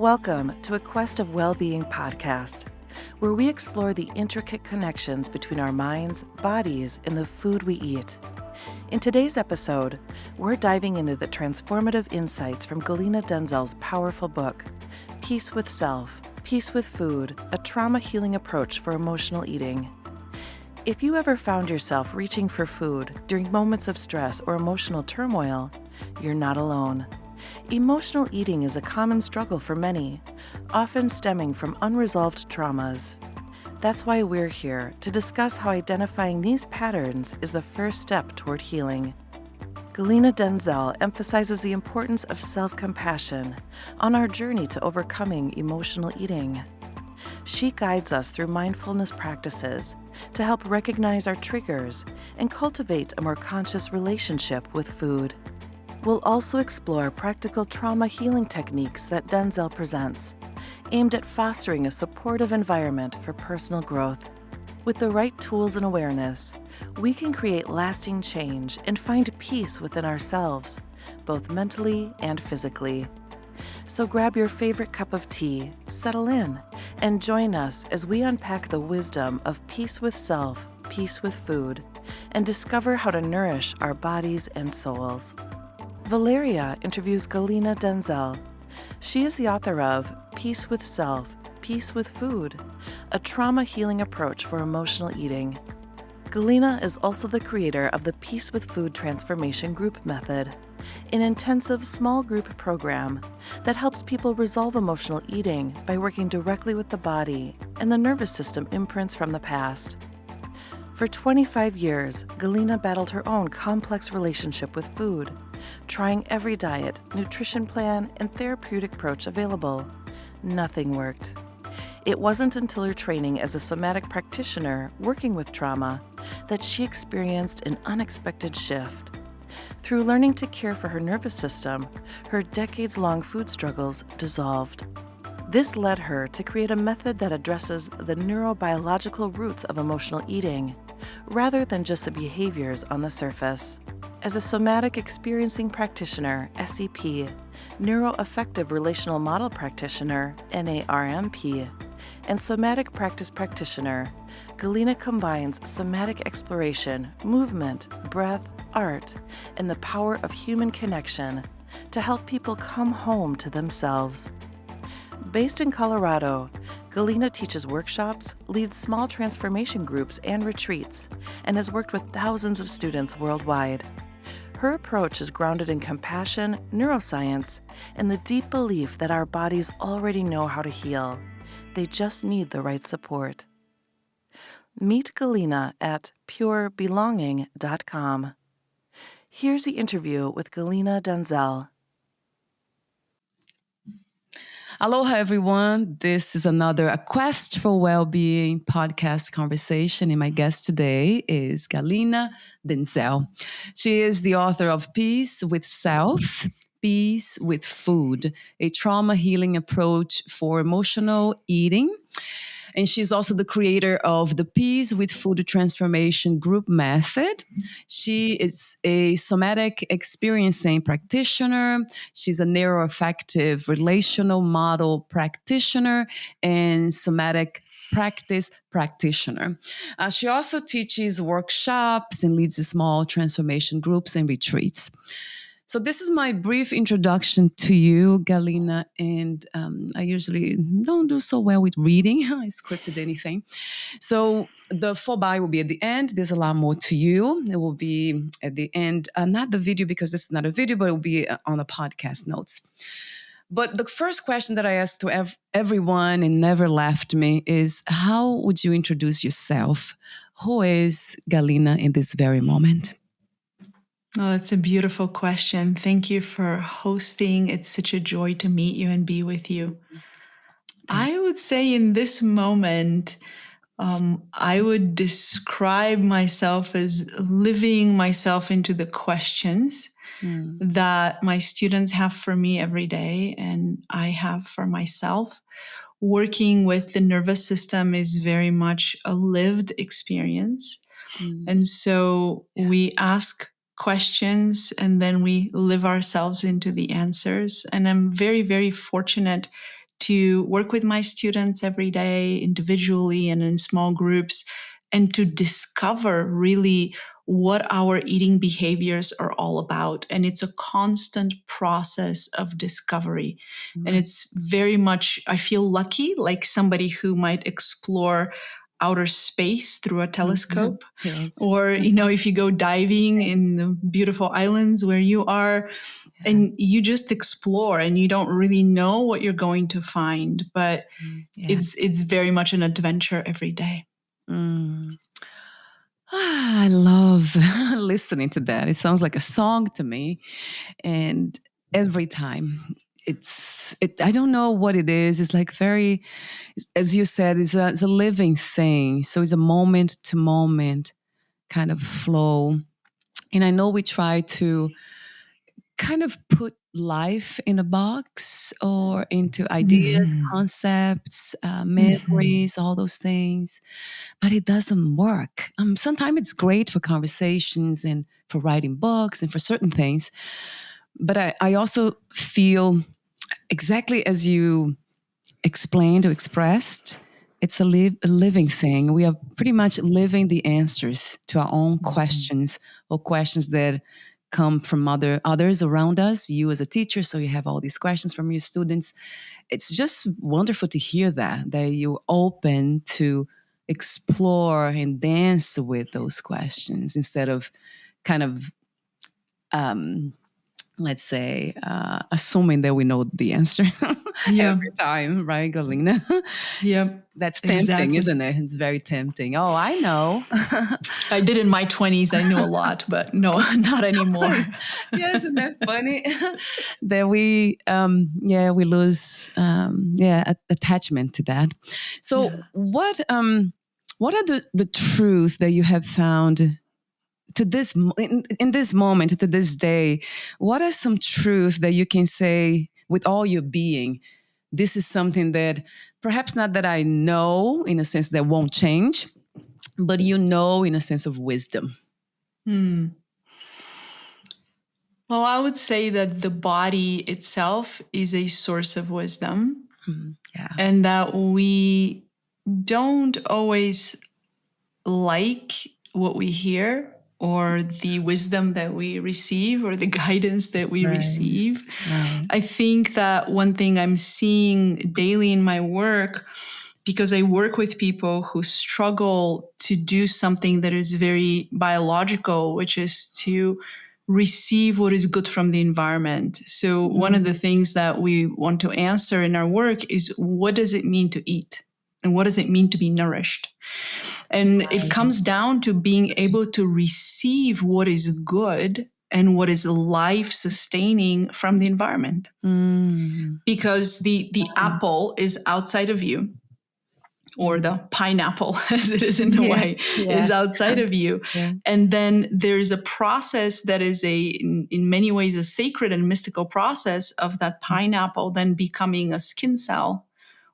Welcome to a Quest of Well-Being podcast, where we explore the intricate connections between our minds, bodies, and the food we eat. In today's episode, we're diving into the transformative insights from Galina Denzel's powerful book, Peace with Self, Peace with Food, a trauma healing approach for emotional eating. If you ever found yourself reaching for food during moments of stress or emotional turmoil, you're not alone. Emotional eating is a common struggle for many, often stemming from unresolved traumas. That's why we're here to discuss how identifying these patterns is the first step toward healing. Galina Denzel emphasizes the importance of self-compassion on our journey to overcoming emotional eating. She guides us through mindfulness practices to help recognize our triggers and cultivate a more conscious relationship with food. We'll also explore practical trauma healing techniques that Denzel presents, aimed at fostering a supportive environment for personal growth. With the right tools and awareness, we can create lasting change and find peace within ourselves, both mentally and physically. So grab your favorite cup of tea, settle in, and join us as we unpack the wisdom of peace with self, peace with food, and discover how to nourish our bodies and souls. Valeria interviews Galina Denzel. She is the author of Peace with Self, Peace with Food, a trauma healing approach for emotional eating. Galina is also the creator of the Peace with Food Transformation Group Method, an intensive small group program that helps people resolve emotional eating by working directly with the body and the nervous system imprints from the past. For 25 years, Galina battled her own complex relationship with food, trying every diet, nutrition plan, and therapeutic approach available. Nothing worked. It wasn't until her training as a somatic practitioner working with trauma that she experienced an unexpected shift. Through learning to care for her nervous system, her decades-long food struggles dissolved. This led her to create a method that addresses the neurobiological roots of emotional eating, rather than just the behaviors on the surface. As a somatic experiencing practitioner, SEP, neuroaffective relational model practitioner, NARMP, and somatic practice practitioner, Galina combines somatic exploration, movement, breath, art, and the power of human connection to help people come home to themselves. Based in Colorado, Galina teaches workshops, leads small transformation groups and retreats, and has worked with thousands of students worldwide. Her approach is grounded in compassion, neuroscience, and the deep belief that our bodies already know how to heal. They just need the right support. Meet Galina at purebelonging.com. Here's the interview with Galina Denzel. Aloha, everyone. This is another A Quest for Wellbeing podcast conversation, and my guest today is Galina Denzel. She is the author of Peace with Self, Peace with Food, a trauma healing approach for emotional eating. And she's also the creator of the Peace with Food Transformation Group Method. She is a somatic experiencing practitioner. She's a neuroaffective relational model practitioner and somatic practice practitioner. She also teaches workshops and leads small transformation groups and retreats. So this is my brief introduction to you, Galina, and I usually don't do so well with reading. I scripted anything. So the full bio will be at the end. There's a lot more to you. It will be at the end, not the video because this is not a video, but it will be on the podcast notes. But the first question that I asked to everyone and never left me is, how would you introduce yourself? Who is Galina in this very moment? Oh, that's a beautiful question. Thank you for hosting. It's such a joy to meet you and be with you. I would say in this moment, I would describe myself as living myself into the questions that my students have for me every day and I have for myself. Working with the nervous system is very much a lived experience. And so we ask questions and then we live ourselves into the answers. And I'm very, very fortunate to work with my students every day, individually and in small groups, and to discover really what our eating behaviors are all about. And it's a constant process of discovery. And Right. it's very much, I feel lucky, like somebody who might explore outer space through a Mhm. telescope. Yes. Or, if you go diving in the beautiful islands where you are, Yeah. and you just explore and you don't really know what you're going to find, but Yeah. it's very much an adventure every day. Mm. I love listening to that. It sounds like a song to me. And every time I don't know what it is. It's like very, as you said, it's a living thing. So it's a moment to moment kind of flow. And I know we try to kind of put life in a box or into ideas, Mhm. concepts, Mhm. memories, all those things, but it doesn't work. Sometimes it's great for conversations and for writing books and for certain things, but I also feel exactly as you explained or expressed. It's a living thing. We are pretty much living the answers to our own Mhm. questions or questions that come from others around us. You as a teacher, so you have all these questions from your students. It's just wonderful to hear that you're open to explore and dance with those questions instead of kind of um, let's say, assuming that we know the answer Yeah. every time, right, Galina? Yep. That's tempting, Exactly. isn't it? It's very tempting. Oh, I know. I did in my 20s. I knew a lot, but no, not anymore. Yes, isn't that funny? That we lose, attachment to that. So, Yeah. what are the truth that you have found to in this moment to this day? What are some truths that you can say with all your being, this is something that perhaps not that I know in a sense that won't change, but in a sense of wisdom? Hmm. Well, I would say that the body itself is a source of wisdom, Yeah. and that we don't always like what we hear or the wisdom that we receive or the guidance that we Right. receive. Right. I think that one thing I'm seeing daily in my work, because I work with people who struggle to do something that is very biological, which is to receive what is good from the environment. So, one of the Mm, things that we want to answer in our work is, what does it mean to eat? And what does it mean to be nourished? And it right. comes down to being able to receive what is good and what is life sustaining from the environment. Mm, Because the apple is outside of you, or the pineapple, as it is in yeah. Hawaii, Yeah. is outside of you. Yeah. And then there's a process that is in many ways, a sacred and mystical process of that pineapple then becoming a skin cell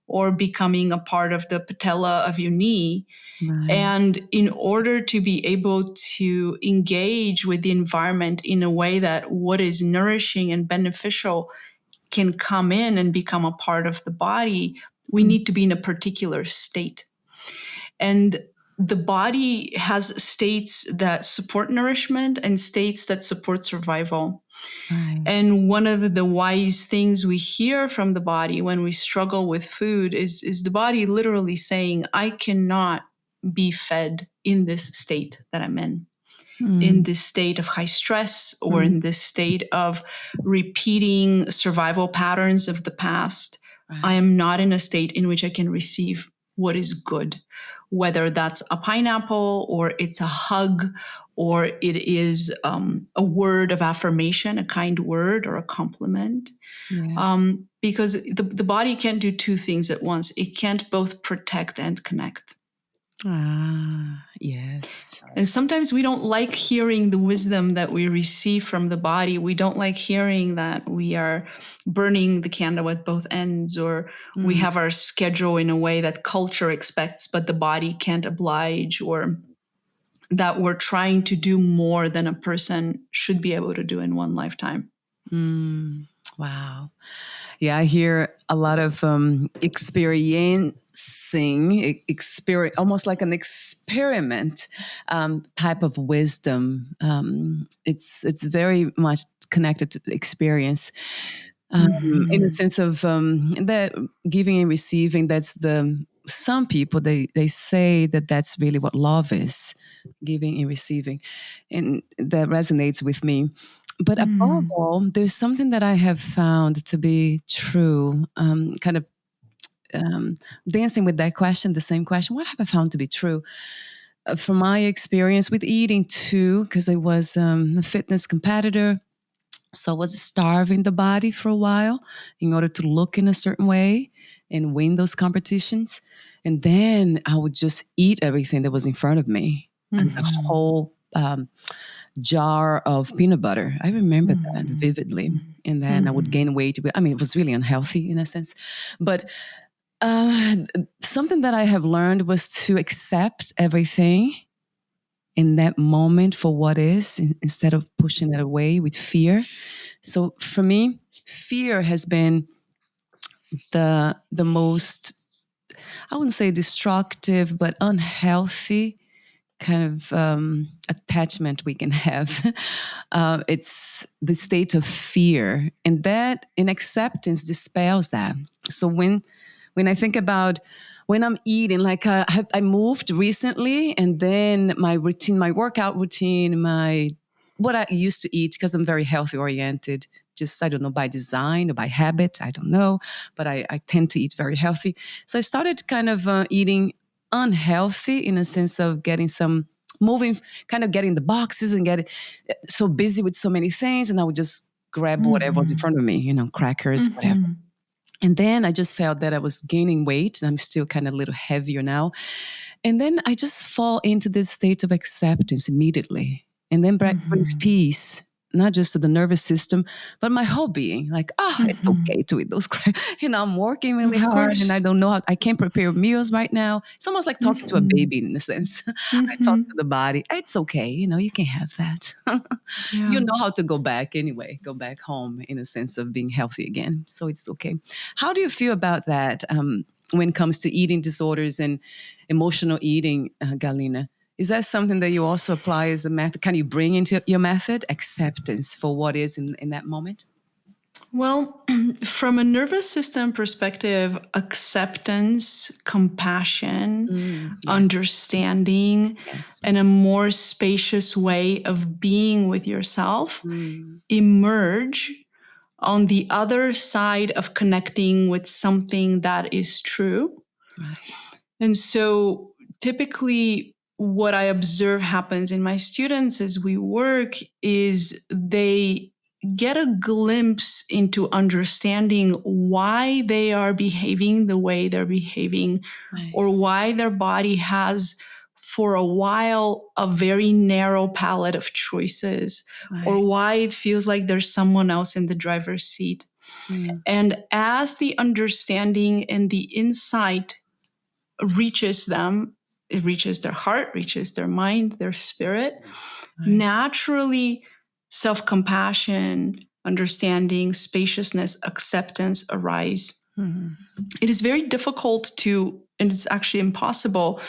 or becoming a part of the patella of your knee. Right. And in order to be able to engage with the environment in a way that what is nourishing and beneficial can come in and become a part of the body, we Mm, need to be in a particular state. And the body has states that support nourishment and states that support survival. right. And one of the wise things we hear from the body when we struggle with food is the body literally saying, I cannot be fed in this state that I'm in Mm, this state of high stress or mm, in this state of repeating survival patterns of the past. I right. am not in a state in which I can receive what is good, whether that's a pineapple or it's a hug or it is a word of affirmation, a kind word or a compliment. Yeah. Because the body can't do two things at once. It can't both protect and connect. Ah, yes. And sometimes we don't like hearing the wisdom that we receive from the body. We don't like hearing that we are burning the candle at both ends, or we Mm, have our schedule in a way that culture expects, but the body can't oblige, or that we're trying to do more than a person should be able to do in one lifetime. mm. Wow. Yeah, I hear a lot of almost like an experiment type of wisdom. It's very much connected to experience. In the Mm-hmm. sense of that giving and receiving, that's some people they say that that's really what love is, giving and receiving, and that resonates with me. But above Mm. all, there's something that I have found to be true, kind of dancing with that question, the same question, what have I found to be true? From my experience with eating too, because I was a fitness competitor, so I was starving the body for a while in order to look in a certain way and win those competitions. And then I would just eat everything that was in front of me. And the Mm-hmm. whole jar of peanut butter. I remember that vividly. Mm-hmm. And then I would Mm-hmm. gain weight. I mean, it was really unhealthy in a sense. But uh, something that I have learned was to accept everything in that moment for what is, instead of pushing it away with fear. So for me, fear has been the most, I wouldn't say destructive, but unhealthy kind of attachment we can have. It's the state of fear, and that in acceptance dispels that. So when I think about when I'm eating, like I moved recently, and then my routine, my workout routine, my what I used to eat, because I'm very healthy oriented. Just, I don't know, by design or by habit, I don't know, but I tend to eat very healthy. So I started kind of eating unhealthy in a sense of getting some moving, kind of getting the boxes and getting so busy with so many things. And I would just grab whatever was in Mm-hmm. front of me, crackers, whatever. Mm-hmm. And then I just felt that I was gaining weight, and I'm still kind of a little heavier now. And then I just fall into this state of acceptance immediately. And then brings Mm-hmm. peace, not just to the nervous system, but my whole being. Like, it's Mm-hmm. okay to eat those I'm working really Of hard, and I course. don't know how, I can't prepare meals right now. It's almost like talking to a Mm-hmm. baby in a sense. I talk to Mm-hmm. the body. It's okay. You can have that. Yeah. You know how to go back anyway, go back home in a sense of being healthy again. So it's okay. How do you feel about that when it comes to eating disorders and emotional eating, Galina? Is that something that you also apply as a method? Can you bring into your method acceptance for what is in that moment? Well, from a nervous system perspective, acceptance, compassion, Yeah. understanding, Yes. and a more spacious way of being with yourself Mm, emerge on the other side of connecting with something that is true. right. And so typically, what I observe happens in my students as we work is they get a glimpse into understanding why they are behaving the way they're behaving, Right. or why their body has, for a while, a very narrow palette of choices, or Right. why it feels like there's someone else in the driver's seat. Mm, And as the understanding and the insight reaches them, it reaches their heart, reaches their mind, their spirit, right. naturally self-compassion, understanding, spaciousness, acceptance arise. Mm, It is very difficult to, and it's actually impossible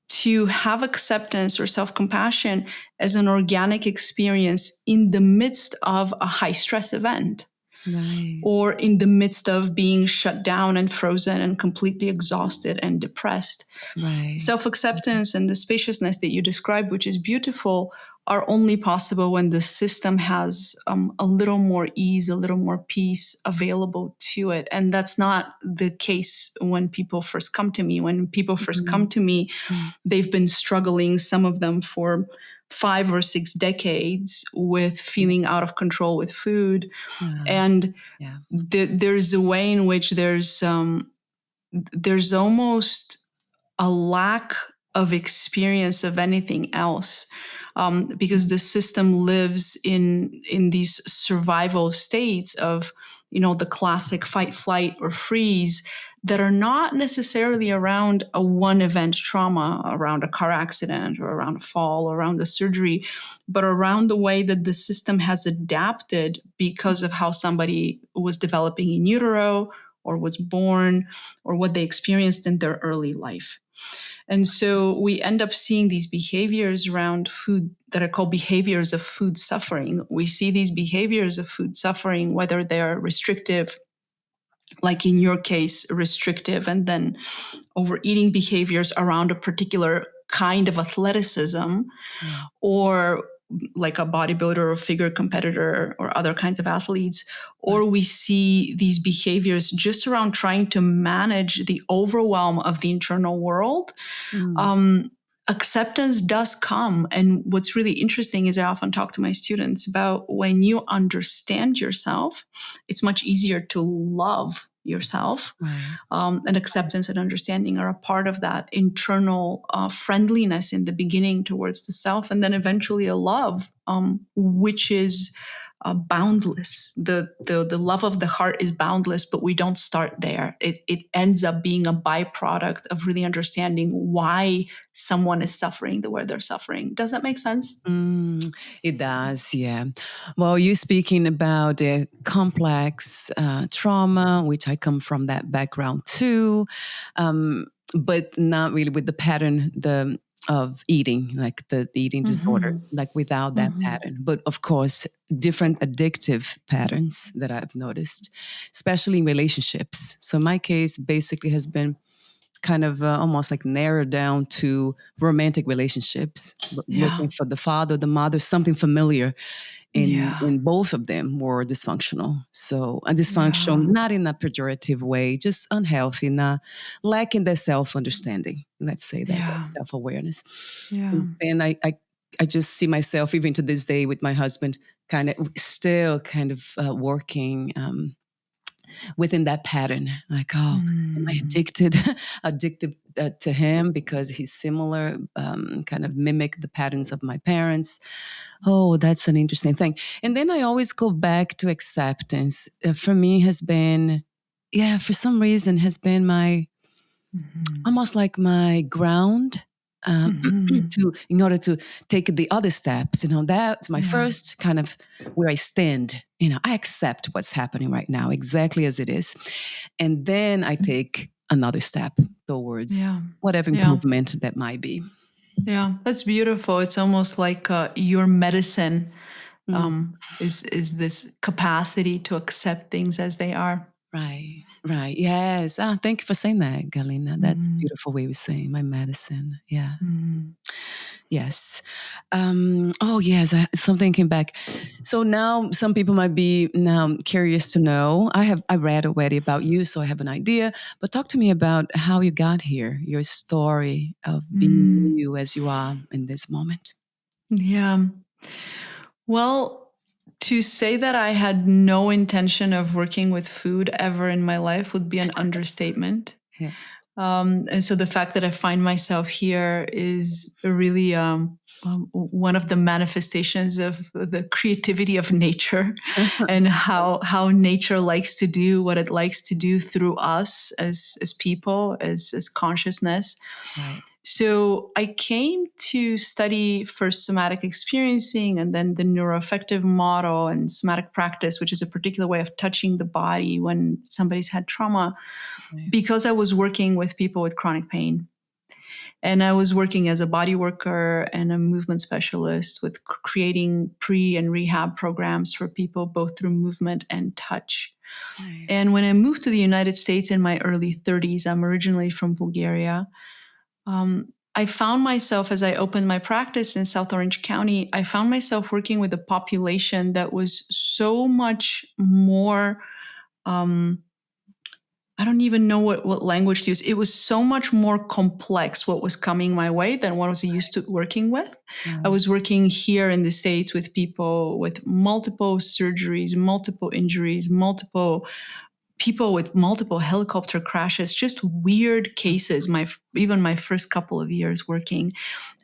to have acceptance or self-compassion as an organic experience in the midst of a high stress event, right. or in the midst of being shut down and frozen and completely exhausted and depressed. Right. Self acceptance and the spaciousness that you described, which is beautiful, are only possible when the system has a little more ease, a little more peace available to it. And that's not the case when people first come to me. When people first come Mm, to me, mm, they've been struggling, some of them for 5 or 6 decades, with yeah. feeling out of control with food. Ah, And yeah. there's a way in which there's almost a lack of experience of anything else, because Mm, the system lives in these survival states of, the classic fight, flight, or freeze, that are not necessarily around a one event trauma, around a car accident or around a fall or around a surgery, but around the way that the system has adapted because of how somebody was developing in utero or was born or what they experienced in their early life. And so we end up seeing these behaviors around food that are called behaviors of food suffering. We see these behaviors of food suffering, whether they're restrictive, like in your case, restrictive, and then overeating behaviors around a particular kind of athleticism, Yeah. or like a bodybuilder or figure competitor or other kinds of athletes, or we see these behaviors just around trying to manage the overwhelm of the internal world. Mm. Acceptance does come. And what's really interesting is I often talk to my students about when you understand yourself, it's much easier to love yourself. Right. And acceptance and understanding are a part of that internal friendliness in the beginning towards the self, and then eventually a love, which is boundless. The love of the heart is boundless, but we don't start there. It ends up being a byproduct of really understanding why someone is suffering the way they're suffering. Does that make sense? It does, yeah. Well, you're speaking about complex trauma, which I come from that background too, but not really with the pattern of eating, like the eating disorder, Mm-hmm. like without that Mm-hmm. pattern. But of course, different addictive patterns that I've noticed, especially in relationships. So my case basically has been kind of almost like narrowed down to romantic relationships, Yeah. looking for the father, the mother, something familiar Yeah. in both of them were dysfunctional. So a dysfunction, Yeah. not in a pejorative way, just unhealthy, not lacking the self-understanding. Let's say that way, Yeah. self-awareness. Yeah. And then I just see myself, even to this day with my husband, kind of still kind of working within that pattern. Like, oh, am I Mm. addicted? Addicted to him because he's similar, kind of mimic the patterns of my parents. Oh, that's an interesting thing. And then I always go back to acceptance. For me, has been, yeah, for some reason, has been my Mhm. almost like my ground. Mhm. To in order to take the other steps, that's my Yeah. first kind of where I stand. I accept what's happening right now exactly as it is, and then I take another step towards Yeah. whatever Yeah. improvement that might be. Yeah. That's beautiful. It's almost like your medicine Mm. is this capacity to accept things as they are. Right, right. Yes. Thank you for saying that, Galina. That's a Mhm. beautiful way of saying my medicine. Yeah. Mhm. Yes. Oh, yes. Something came back. So now some people might be now curious to know. I read already about you, so I have an idea. But talk to me about how you got here, your story of being Mm. you as you are in this moment. Yeah. Well, to say that I had no intention of working with food ever in my life would be an understatement. Yeah. And so the fact that I find myself here is really one of the manifestations of the creativity of nature, and how nature likes to do what it likes to do through us as people, as consciousness. Right. So I came to study first somatic experiencing and then the neuroaffective model and somatic practice, which is a particular way of touching the body when somebody's had trauma, Right. because I was working with people with chronic pain. And I was working as a body worker and a movement specialist with creating pre and rehab programs for people both through movement and touch. Right. And when I moved to the United States in my early 30s, I'm originally from Bulgaria. I found myself, as I opened my practice in South Orange County, I found myself working with a population that was so much more. Um, I don't even know what language to use. It was so much more complex what was coming my way than what I was used to working with. I Right. was working here in the States with people with multiple surgeries, multiple injuries, multiple people with multiple helicopter crashes, just weird cases. Even my first couple of years working,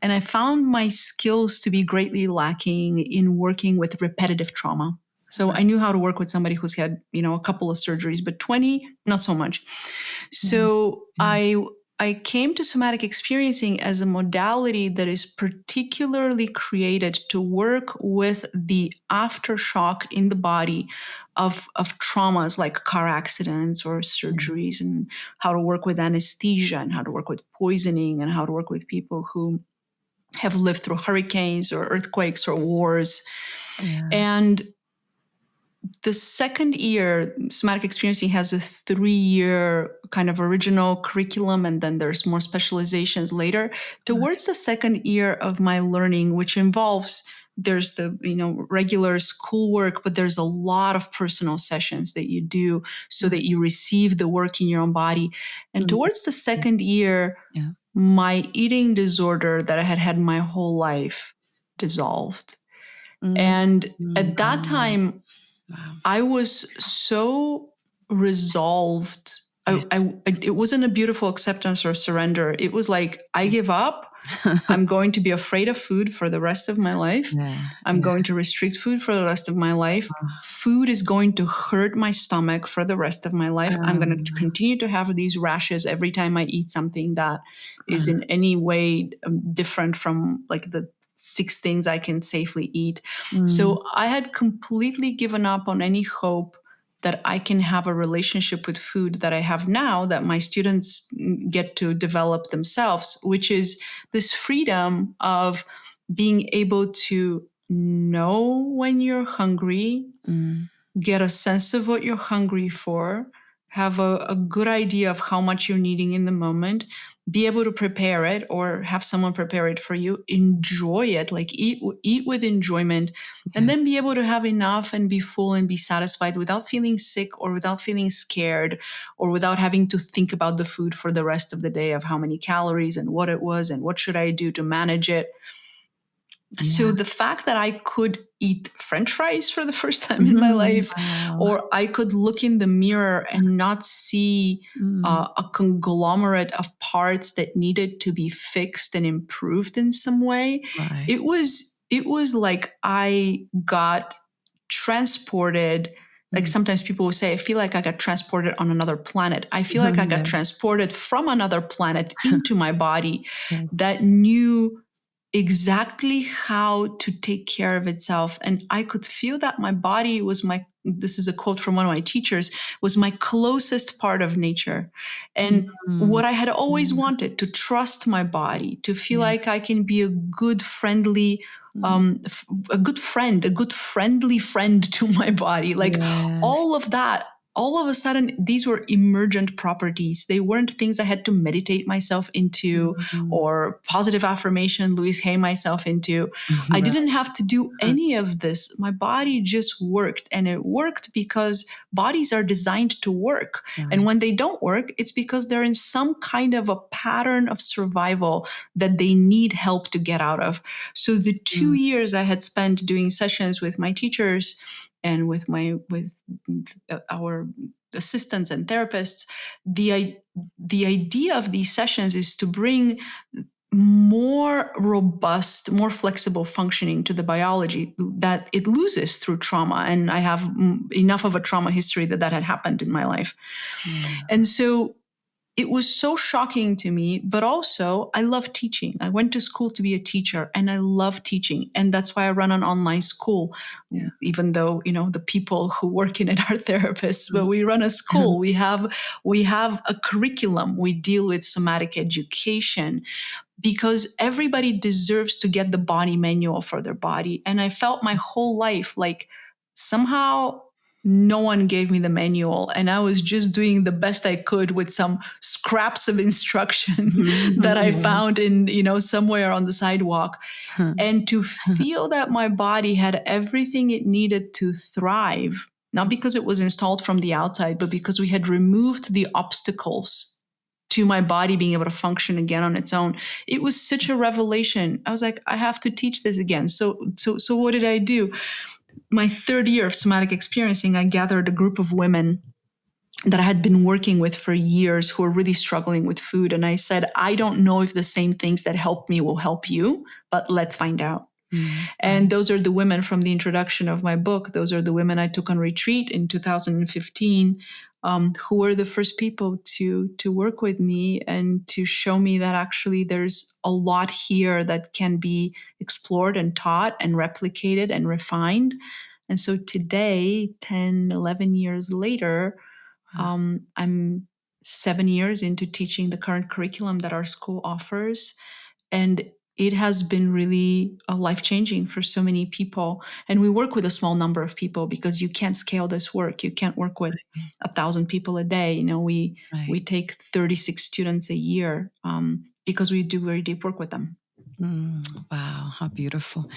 and I found my skills to be greatly lacking in working with repetitive trauma. So I Right. knew how to work with somebody who's had, a couple of surgeries, but 20, not so much. Yeah. So Yeah. I came to somatic experiencing as a modality that is particularly created to work with the aftershock in the body of traumas like car accidents or surgeries, and how to work with anesthesia and how to work with poisoning and how to work with people who have lived through hurricanes or earthquakes or wars. Yeah. And the second year, somatic experiencing has a 3-year kind of original curriculum, and then there's more specializations later. Towards the second year of my learning, which involves, there's the regular schoolwork, but there's a lot of personal sessions that you do so that you receive the work in your own body. And towards the second year, my eating disorder that I had had my whole life dissolved. And at that time, I was so resolved. It wasn't a beautiful acceptance or surrender. It was like, I give up. I'm going to be afraid of food for the rest of my life. I'm going to restrict food for the rest of my life. Food is going to hurt my stomach for the rest of my life. I'm going to continue to have these rashes every time I eat something that is in any way different from like the 6 things I can safely eat. So I had completely given up on any hope that I can have a relationship with food that I have now, that my students get to develop themselves, which is this freedom of being able to know when you're hungry, get a sense of what you're hungry for, have a good idea of how much you're needing in the moment, be able to prepare it or have someone prepare it for you, enjoy it, like eat with enjoyment, and then be able to have enough and be full and be satisfied without feeling sick or without feeling scared or without having to think about the food for the rest of the day of how many calories and what it was and what should I do to manage it. So the fact that I could eat French fries for the first time in my life, or I could look in the mirror and not see a conglomerate of parts that needed to be fixed and improved in some way, it was like I got transported. Like sometimes people will say, I feel like I got transported on another planet. I feel like I got transported from another planet into my body that knew exactly how to take care of itself. And I could feel that my body was this is a quote from one of my teachers, was my closest part of nature. And what I had always wanted, to trust my body, to feel like I can be a good, friendly, a good friendly friend to my body. Like all of that, all of a sudden, these were emergent properties. They weren't things I had to meditate myself into or positive affirmation, Louise Hay myself into. I didn't have to do any of this. My body just worked, and it worked because bodies are designed to work. And when they don't work, it's because they're in some kind of a pattern of survival that they need help to get out of. So the 2 years I had spent doing sessions with my teachers and with our assistants and therapists, the idea of these sessions is to bring more robust, more flexible functioning to the biology that it loses through trauma. And I have enough of a trauma history that had happened in my life. And so it was so shocking to me, but also I love teaching. I went to school to be a teacher, and I love teaching. And that's why I run an online school, even though, the people who work in it are therapists, but we run a school. We have a curriculum. We deal with somatic education because everybody deserves to get the body manual for their body. And I felt my whole life like somehow no one gave me the manual, and I was just doing the best I could with some scraps of instruction that I found in, somewhere on the sidewalk. And to feel that my body had everything it needed to thrive, not because it was installed from the outside, but because we had removed the obstacles to my body being able to function again on its own. It was such a revelation. I was like, I have to teach this again. So what did I do? My 3rd year of somatic experiencing, I gathered a group of women that I had been working with for years who were really struggling with food. And I said, I don't know if the same things that help me will help you, but let's find out. And those are the women from the introduction of my book. Those are the women I took on retreat in 2015. who were the first people to work with me and to show me that actually there's a lot here that can be explored and taught and replicated and refined. And so today, 10, 11 years later, I'm 7 years into teaching the current curriculum that our school offers. And it has been really life-changing for so many people. And we work with a small number of people because you can't scale this work. You can't work with 1,000 people a day. We take 36 students a year because we do very deep work with them. Wow, how beautiful.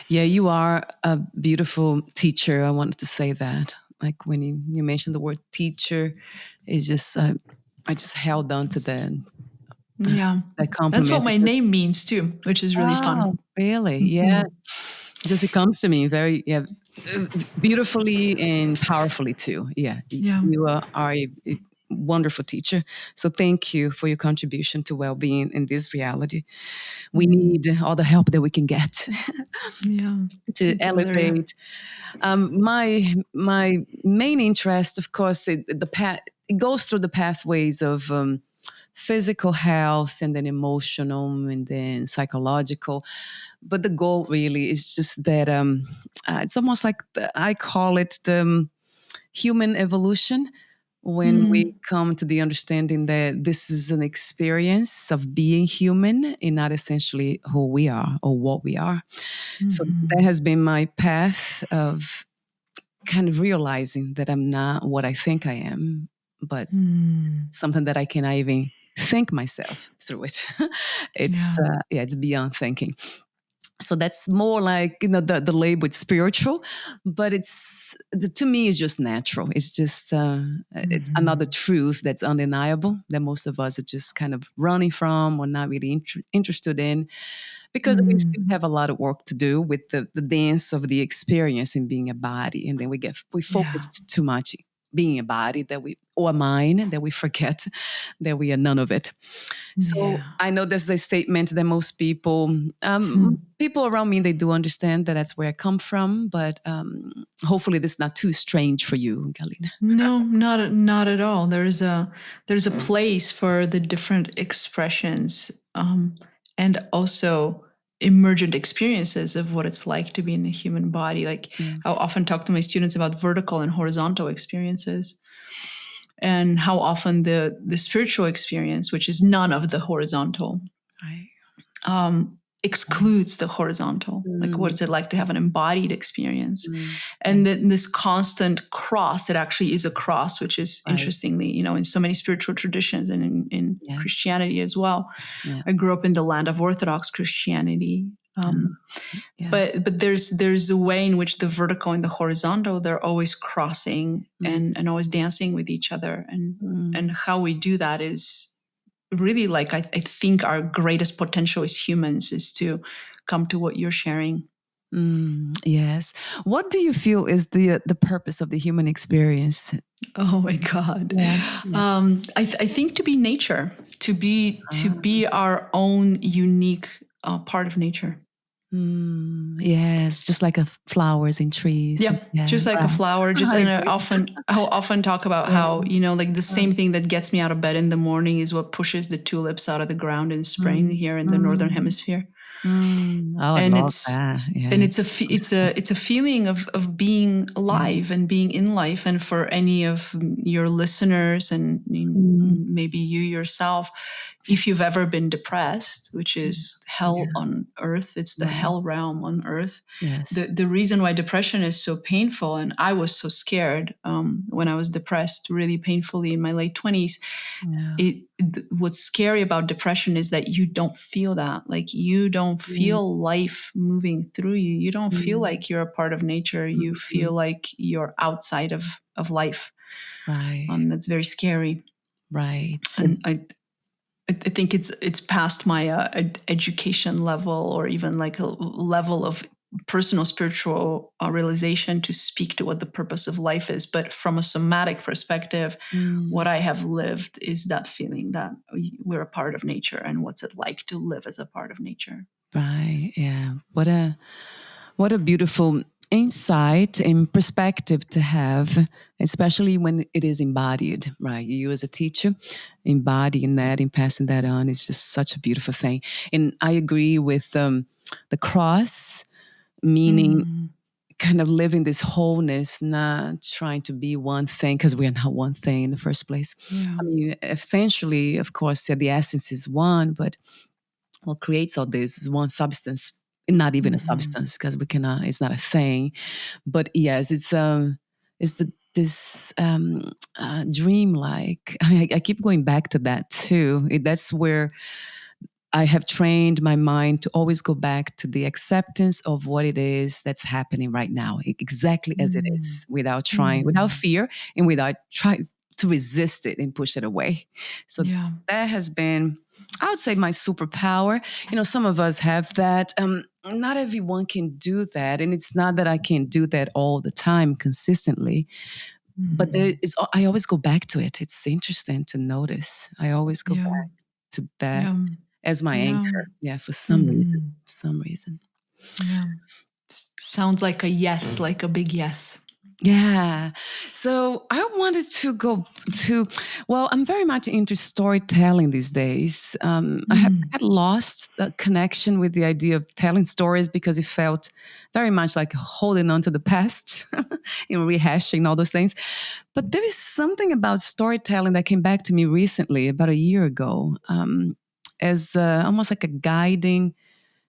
Yeah, you are a beautiful teacher. I wanted to say that. Like when you mentioned the word teacher, it just I just held on to that. Yeah, that compliment. That's what my name means too, which is really fun. Really? Yeah. Just it comes to me very beautifully and powerfully too. Yeah. You are a wonderful teacher. So thank you for your contribution to well-being in this reality. We need all the help that we can get to elevate. My main interest, of course, it goes through the pathways of physical health and then emotional and then psychological. But the goal really is just that it's almost like I call it the human evolution. When we come to the understanding that this is an experience of being human and not essentially who we are or what we are. So that has been my path of kind of realizing that I'm not what I think I am, but something that I cannot even think myself through it. It's beyond thinking. So that's more like, the label is spiritual, but to me, it's just natural. It's just, it's another truth that's undeniable that most of us are just kind of running from or not really interested in, because we still have a lot of work to do with the dance of the experience in being a body. And then we focused too much being a body or a mind that we forget that we are none of it. So I know this is a statement that most people around me, they do understand that that's where I come from, but hopefully this is not too strange for you, Galina. No, not at all. There's a place for the different expressions and also emergent experiences of what it's like to be in a human body. Like I often talk to my students about vertical and horizontal experiences, and how often the spiritual experience, which is none of the horizontal, excludes the horizontal. Like, what's it like to have an embodied experience? And then this constant cross, it actually is a cross, which is interestingly, in so many spiritual traditions and in Christianity as well. I grew up in the land of Orthodox Christianity. But there's a way in which the vertical and the horizontal, they're always crossing and always dancing with each other. And how we do that is really, like, I think our greatest potential as humans is to come to what you're sharing. Yes. What do you feel is the purpose of the human experience? Oh my God. I think to be nature, to be our own unique part of nature. Yes, just like flowers and trees. Just like a flower. And I often talk about how, like the same thing that gets me out of bed in the morning is what pushes the tulips out of the ground in spring here in the Northern Hemisphere. I love that. Yeah. And it's a feeling of being alive and being in life. And for any of your listeners and maybe you yourself, if you've ever been depressed, which is hell on earth, it's the hell realm on earth. Yes. The reason why depression is so painful, and I was so scared when I was depressed really painfully in my late 20s. What's scary about depression is that you don't feel that. Like, you don't feel life moving through you. You don't feel like you're a part of nature. You feel like you're outside of life. Right. That's very scary. Right. And I think it's past my education level, or even like a level of personal spiritual realization to speak to what the purpose of life is. But from a somatic perspective, what I have lived is that feeling that we're a part of nature, and what's it like to live as a part of nature. Right. Yeah. What a beautiful insight and perspective to have, especially when it is embodied, right? You as a teacher, embodying that and passing that on is just such a beautiful thing. And I agree with the cross, meaning Mm. kind of living this wholeness, not trying to be one thing because we are not one thing in the first place. Yeah. I mean, essentially, of course, yeah, the essence is one, but what creates all this is one substance, not even a Mm-hmm. substance because we cannot. It's not a thing. But yes, it's this dream like. I mean, I keep going back to that too. That's where I have trained my mind to always go back to the acceptance of what it is that's happening right now, exactly as it is, without trying, without Mm. fear, and without trying to resist it and push it away. So Yeah. that has been, I would say, my superpower. You know, some of us have that. Not everyone can do that, and it's not that I can do that all the time consistently. But there Mm. is, I always go back to it. It's interesting to notice. I always go Yeah. back to that Yeah. as my Yeah. anchor. Yeah, for some reason. Mm-hmm. Some reason. Yeah. Sounds like a yes, like a big yes. Yeah. So I wanted to go to, well, I'm very much into storytelling these days. I Mm. had lost the connection with the idea of telling stories because it felt very much like holding on to the past and rehashing all those things. But there is something about storytelling that came back to me recently, about a year ago, as almost like a guiding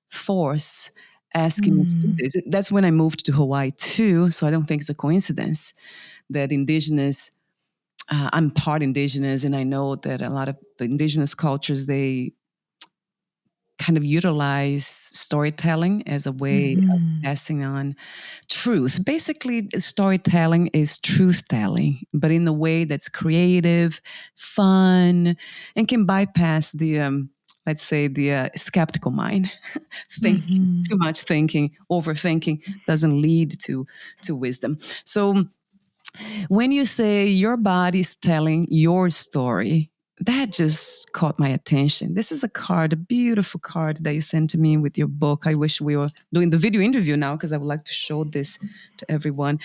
force asking me to do Mm. this. That's when I moved to Hawaii too. So I don't think it's a coincidence that indigenous, I'm part indigenous, and I know that a lot of the indigenous cultures, they kind of utilize storytelling as a way of Mm-hmm. passing on truth. Basically, storytelling is truth telling, but in a way that's creative, fun, and can bypass the, let's say, the skeptical mind. Thinking, Mm-hmm. too much thinking, overthinking doesn't lead to wisdom. So when you say your body's telling your story, that just caught my attention. This is a card, a beautiful card that you sent to me with your book. I wish we were doing the video interview now because I would like to show this to everyone.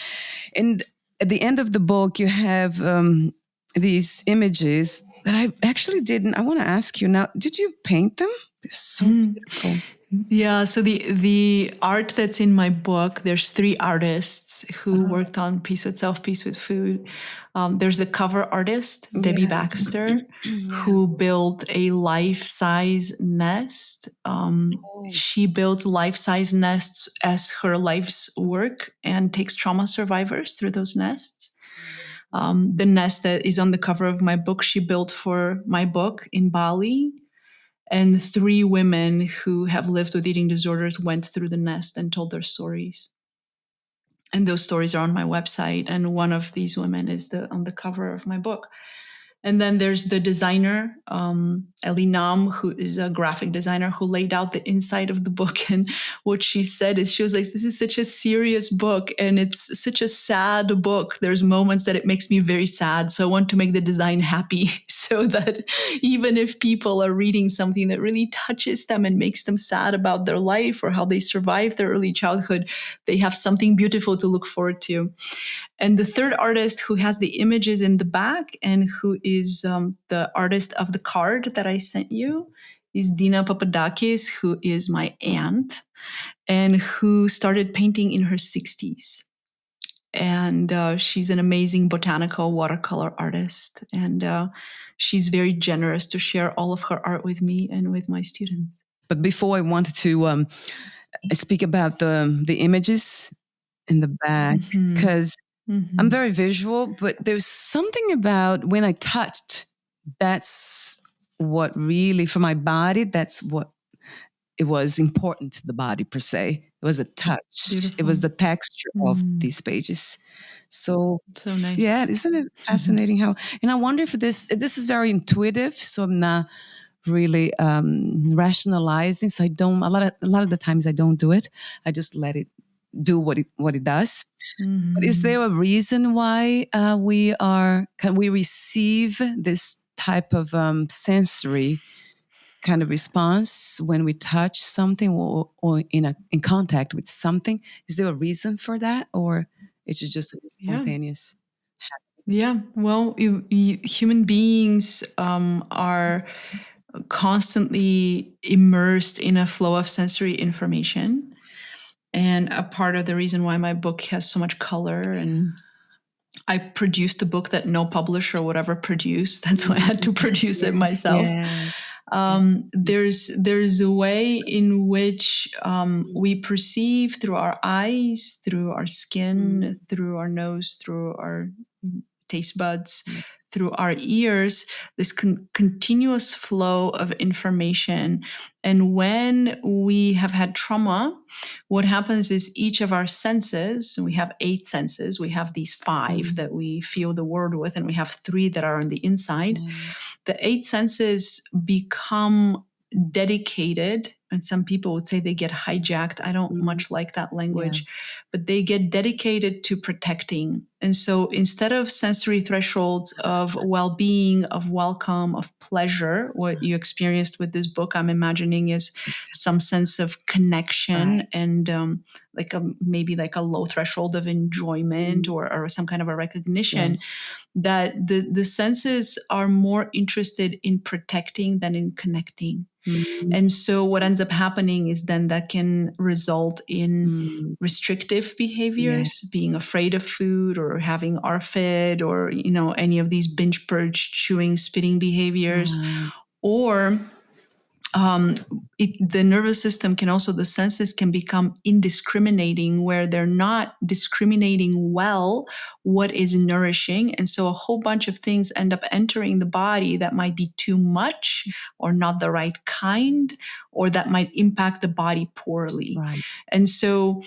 And at the end of the book, you have these images that I actually didn't. I want to ask you now, did you paint them? They're so beautiful. Yeah, so the art that's in my book, there's three artists who worked on Peace with Self, Peace with Food. There's the cover artist, Debbie Yeah. Baxter, Yeah. who built a life-size nest. Oh. She built life-size nests as her life's work and takes trauma survivors through those nests. The nest that is on the cover of my book, she built for my book in Bali, and three women who have lived with eating disorders went through the nest and told their stories. And those stories are on my website. And one of these women is on the cover of my book. And then there's the designer, Ellie Nam, who is a graphic designer who laid out the inside of the book. And what she said is, she was like, this is such a serious book and it's such a sad book. There's moments that it makes me very sad. So I want to make the design happy so that even if people are reading something that really touches them and makes them sad about their life or how they survived their early childhood, they have something beautiful to look forward to. And the third artist who has the images in the back and who is the artist of the card that I sent you is Dina Papadakis, who is my aunt and who started painting in her 60s. And she's an amazing botanical watercolor artist. And she's very generous to share all of her art with me and with my students. But before I wanted to speak about the images in the back, Mm-hmm. because I'm Mm-hmm. very visual, but there's something about when I touched, that's what really, for my body, that's what it was important to the body per se. It was a touch, it was Beautiful. the texture of Mm. these pages. So So yeah, nice. isn't it fascinating how? And I wonder if this is very intuitive. So I'm not really rationalizing. So I don't. A lot of the times I don't do it. I just let it do what it does. But is Mm-hmm. there a reason why can we receive this type of sensory kind of response when we touch something or in contact with something? Is there a reason for that, or it's just Yeah. spontaneous? Yeah. Well, human beings are constantly immersed in a flow of sensory information. And a part of the reason why my book has so much color, and I produced a book that no publisher would ever produce. That's why I had to produce it myself. Yes. There's a way in which we perceive through our eyes, through our skin, through our nose, through our taste buds, through our ears, this continuous flow of information. And when we have had trauma, what happens is each of our senses, we have 8 senses, we have these 5 that we feel the world with, and we have 3 that are on the inside. The 8 senses become dedicated, and some people would say they get hijacked. I don't much like that language, but they get dedicated to protecting. And so instead of sensory thresholds of well-being, of welcome, of pleasure, what you experienced with this book, I'm imagining is some sense of connection and maybe like a low threshold of enjoyment or some kind of a recognition, Yes. that the senses are more interested in protecting than in connecting. And so what ends up happening is then that can result in restrictive behaviors, being afraid of food or having ARFID or, any of these binge purge, chewing, spitting behaviors. Or the nervous system can also, the senses can become indiscriminating, where they're not discriminating well what is nourishing. And so a whole bunch of things end up entering the body that might be too much or not the right kind, or that might impact the body poorly. Right. And so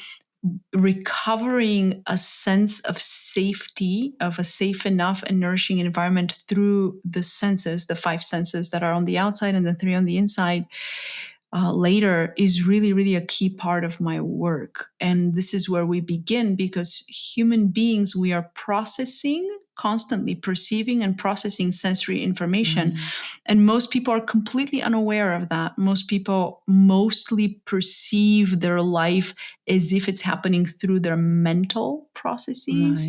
recovering a sense of safety, of a safe enough and nourishing environment through the senses, the 5 senses that are on the outside and the 3 on the inside, later, is really, really a key part of my work. And this is where we begin, because human beings, we are constantly perceiving and processing sensory information. And most people are completely unaware of that. Most people mostly perceive their life as if it's happening through their mental processes.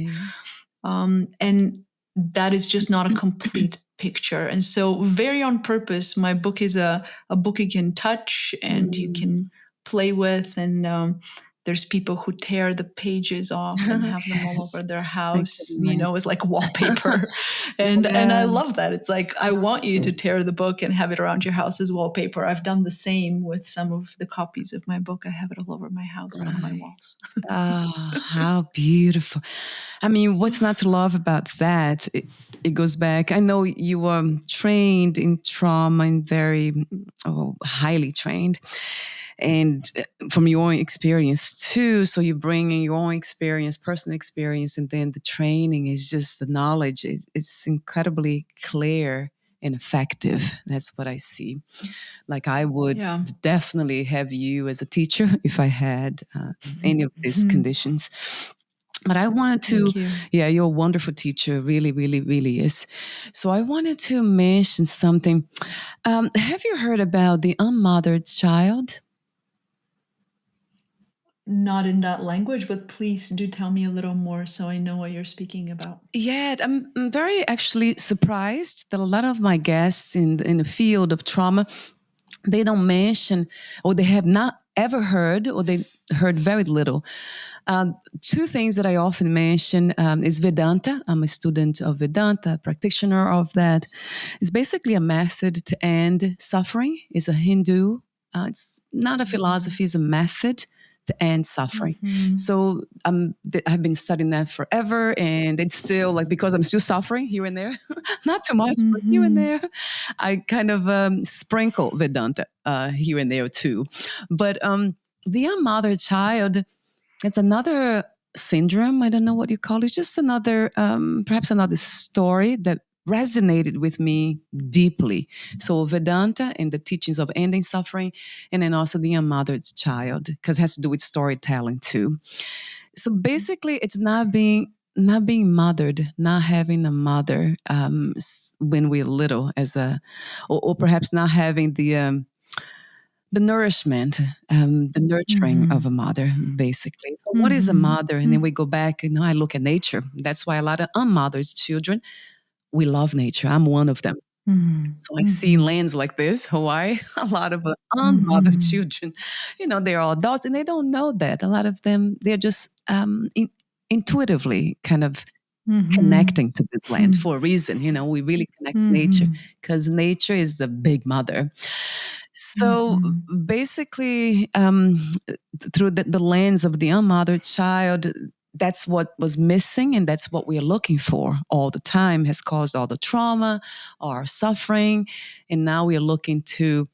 And that is just not a complete picture. And so, very on purpose, my book is a book you can touch and you can play with. And there's people who tear the pages off and have them all over their house, as like wallpaper. And I love that. It's like, I want you to tear the book and have it around your house as wallpaper. I've done the same with some of the copies of my book. I have it all over my house on my walls. How beautiful. I mean, what's not to love about that? It goes back. I know you were trained in trauma and very highly trained. And from your own experience too. So you're bringing your own experience, personal experience, and then the training is just the knowledge. It's incredibly clear and effective. That's what I see. Like I would definitely have you as a teacher if I had any of these conditions. But I wanted to, you're a wonderful teacher, really, really, really is. So I wanted to mention something. Have you heard about the unmothered child? Not in that language, but please do tell me a little more so I know what you're speaking about. Yeah, I'm very actually surprised that a lot of my guests in the field of trauma, they don't mention, or they have not ever heard, or they heard very little. 2 things that I often mention is Vedanta. I'm a student of Vedanta, a practitioner of that. It's basically a method to end suffering. It's a Hindu. It's not a philosophy, it's a method to end suffering. So I've been studying that forever, and it's still like, because I'm still suffering here and there, not too much, but here and there, I kind of sprinkle Vedanta here and there too. But the unmothered child, it's another syndrome. I don't know what you call it. It's just another, perhaps another story that resonated with me deeply. So Vedanta and the teachings of ending suffering, and then also the unmothered child, because it has to do with storytelling too. So basically, it's not being not being mothered, not having a mother when we're little, or perhaps not having the nourishment, the nurturing of a mother, basically. So, what is a mother? And then we go back. I look at nature. That's why a lot of unmothered children, we love nature. I'm one of them. So I see lands like this, Hawaii, a lot of unbothered children, they're all adults and they don't know that. A lot of them, they're just intuitively kind of connecting to this land for a reason. We really connect to nature because nature is the big mother. So basically, through the lens of the unmothered child, that's what was missing, and that's what we're looking for all the time, has caused all the trauma, our suffering. And now we're looking to,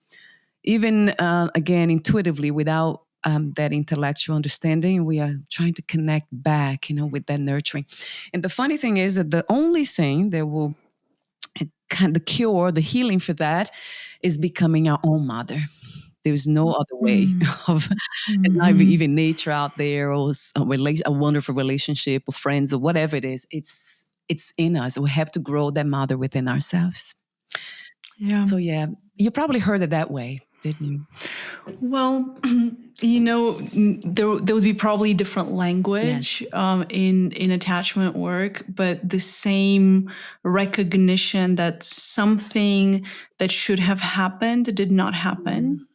even again, intuitively, without that intellectual understanding, we are trying to connect back, with that nurturing. And the funny thing is that the only thing that will kind of cure, the healing for that, is becoming our own mother. There's no other way of, it's not even nature out there, or a wonderful relationship or friends or whatever it is. It's in us. We have to grow that mother within ourselves. Yeah. So yeah, you probably heard it that way, didn't you? Well, there would be probably different language in attachment work, but the same recognition that something that should have happened did not happen.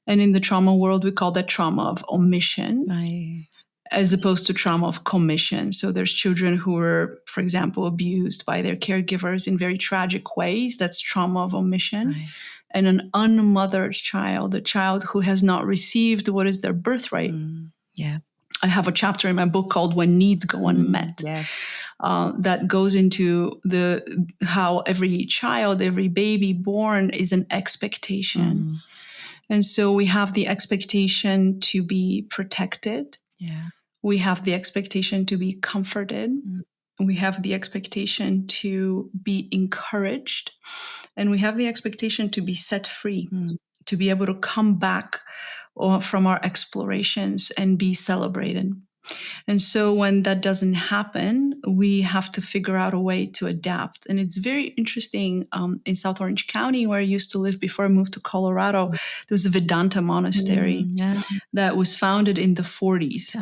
And in the trauma world, we call that trauma of omission, as opposed to trauma of commission. So there's children who were, for example, abused by their caregivers in very tragic ways. That's trauma of omission. And an unmothered child, a child who has not received what is their birthright. I have a chapter in my book called When Needs Go Unmet. That goes into how every child, every baby born is an expectation. And so we have the expectation to be protected. We have the expectation to be comforted. We have the expectation to be encouraged. And we have the expectation to be set free, to be able to come back from our explorations and be celebrated. And so when that doesn't happen, we have to figure out a way to adapt. And it's very interesting. In South Orange County, where I used to live before I moved to Colorado, there's a Vedanta monastery that was founded in the 40s.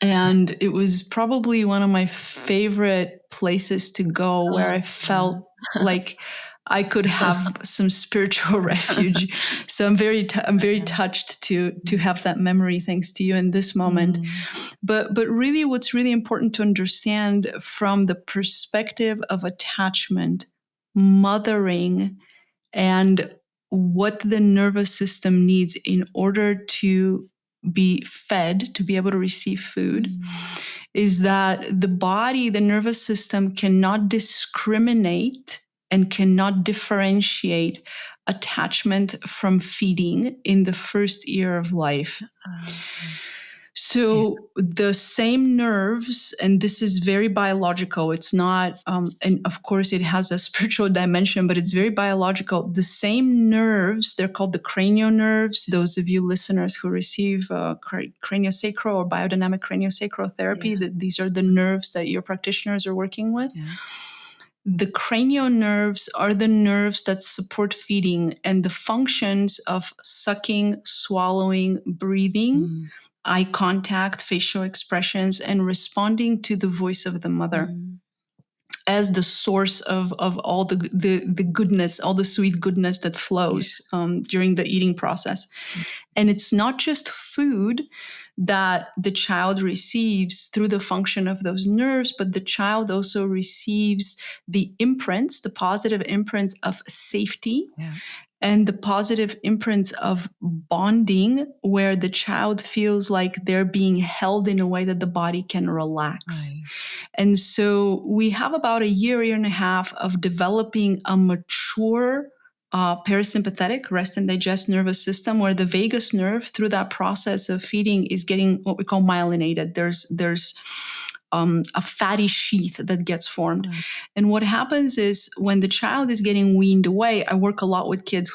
And it was probably one of my favorite places to go, where I felt like I could have some spiritual refuge. So I'm very touched to have that memory, thanks to you in this moment. But really, what's really important to understand from the perspective of attachment, mothering, and what the nervous system needs in order to be fed, to be able to receive food, is that the body, the nervous system, cannot discriminate and cannot differentiate attachment from feeding in the first year of life. So the same nerves, and this is very biological, it's not, and of course it has a spiritual dimension, but it's very biological. The same nerves, they're called the cranial nerves. Those of you listeners who receive craniosacral or biodynamic craniosacral therapy, these are the nerves that your practitioners are working with. The cranial nerves are the nerves that support feeding and the functions of sucking, swallowing, breathing, eye contact, facial expressions, and responding to the voice of the mother as the source of all the goodness, all the sweet goodness that flows during the eating process. And it's not just food that the child receives through the function of those nerves, but the child also receives the imprints, the positive imprints of safety, and the positive imprints of bonding, where the child feels like they're being held in a way that the body can relax. And so we have about a year and a half of developing a mature parasympathetic rest and digest nervous system, where the vagus nerve, through that process of feeding, is getting what we call myelinated. There's a fatty sheath that gets formed. And what happens is, when the child is getting weaned away, I work a lot with kids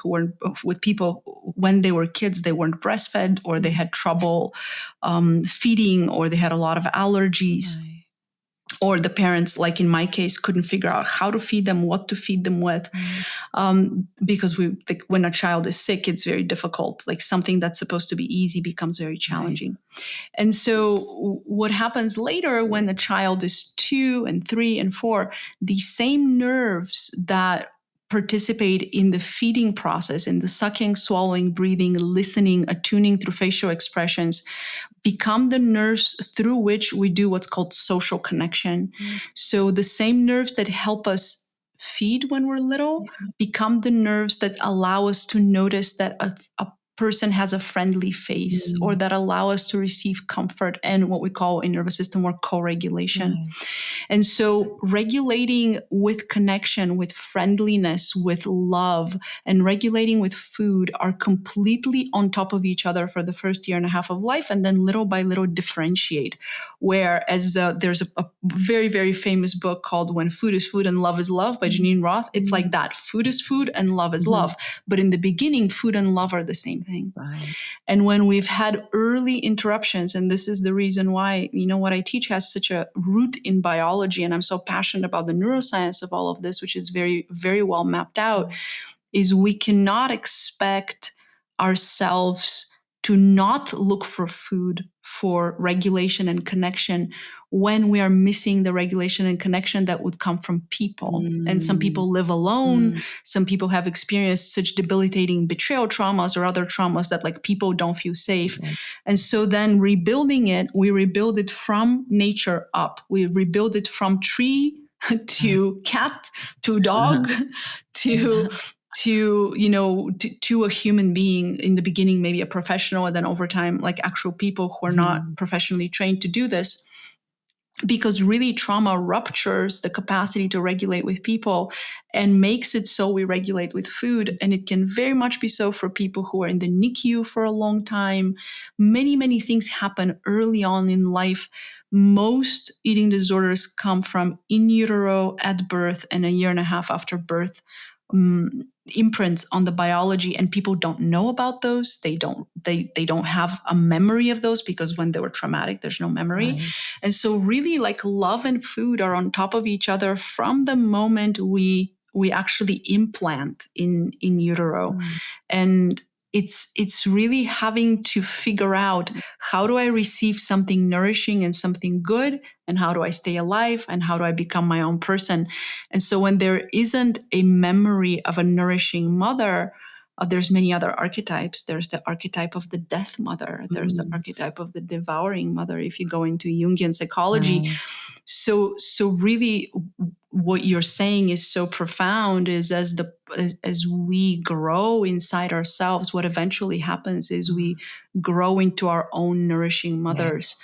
with people when they were kids, they weren't breastfed, or they had trouble feeding, or they had a lot of allergies. or the parents, like in my case, couldn't figure out how to feed them, what to feed them with. Because when a child is sick, it's very difficult. Like something that's supposed to be easy becomes very challenging. Right. And so what happens later when the child is 2 and 3 and 4, the same nerves that participate in the feeding process, in the sucking, swallowing, breathing, listening, attuning through facial expressions, become the nerves through which we do what's called social connection. So the same nerves that help us feed when we're little become the nerves that allow us to notice that a person has a friendly face, or that allow us to receive comfort and what we call in nervous system work co-regulation. And so regulating with connection, with friendliness, with love, and regulating with food are completely on top of each other for the first year and a half of life, and then little by little differentiate. Whereas there's a very, very famous book called When Food is Food and Love is Love by Janine Roth. It's like that. Food is food and love is love. But in the beginning, food and love are the same thing. Right. And when we've had early interruptions, and this is the reason why, what I teach has such a root in biology, and I'm so passionate about the neuroscience of all of this, which is very, very well mapped out, is we cannot expect ourselves to not look for food for regulation and connection when we are missing the regulation and connection that would come from people. And some people live alone. Some people have experienced such debilitating betrayal traumas or other traumas that like people don't feel safe. And so then rebuilding it, we rebuild it from nature up. We rebuild it from tree to cat to dog to a human being. In the beginning, maybe a professional, and then over time, like actual people who are not professionally trained to do this. Because really trauma ruptures the capacity to regulate with people and makes it so we regulate with food. And it can very much be so for people who are in the NICU for a long time. Many, many things happen early on in life. Most eating disorders come from in utero at birth and a year and a half after birth. Imprints on the biology, and people don't know about those. They don't have a memory of those, because when they were traumatic, there's no memory. Right. And so really, like, love and food are on top of each other from the moment we actually implant in utero. And it's really having to figure out, how do I receive something nourishing and something good, and how do I stay alive, and how do I become my own person? And so when there isn't a memory of a nourishing mother, there's many other archetypes. There's the archetype of the death mother. There's the archetype of the devouring mother, if you go into Jungian psychology. So really, what you're saying is so profound, is as we grow inside ourselves, what eventually happens is we grow into our own nourishing mothers.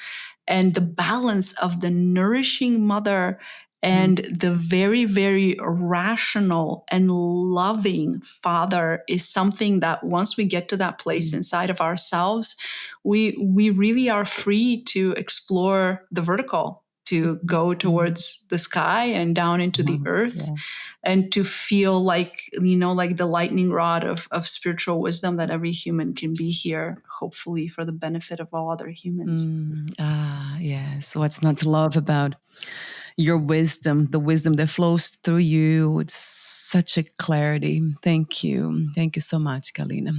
And the balance of the nourishing mother and the very, very rational and loving father is something that once we get to that place inside of ourselves, we really are free to explore the vertical, to go towards the sky and down into the earth, and to feel like, like the lightning rod of spiritual wisdom that every human can be here, hopefully for the benefit of all other humans. Yes. What's not to love about your wisdom, the wisdom that flows through you with such a clarity. Thank you. Thank you so much, Galina.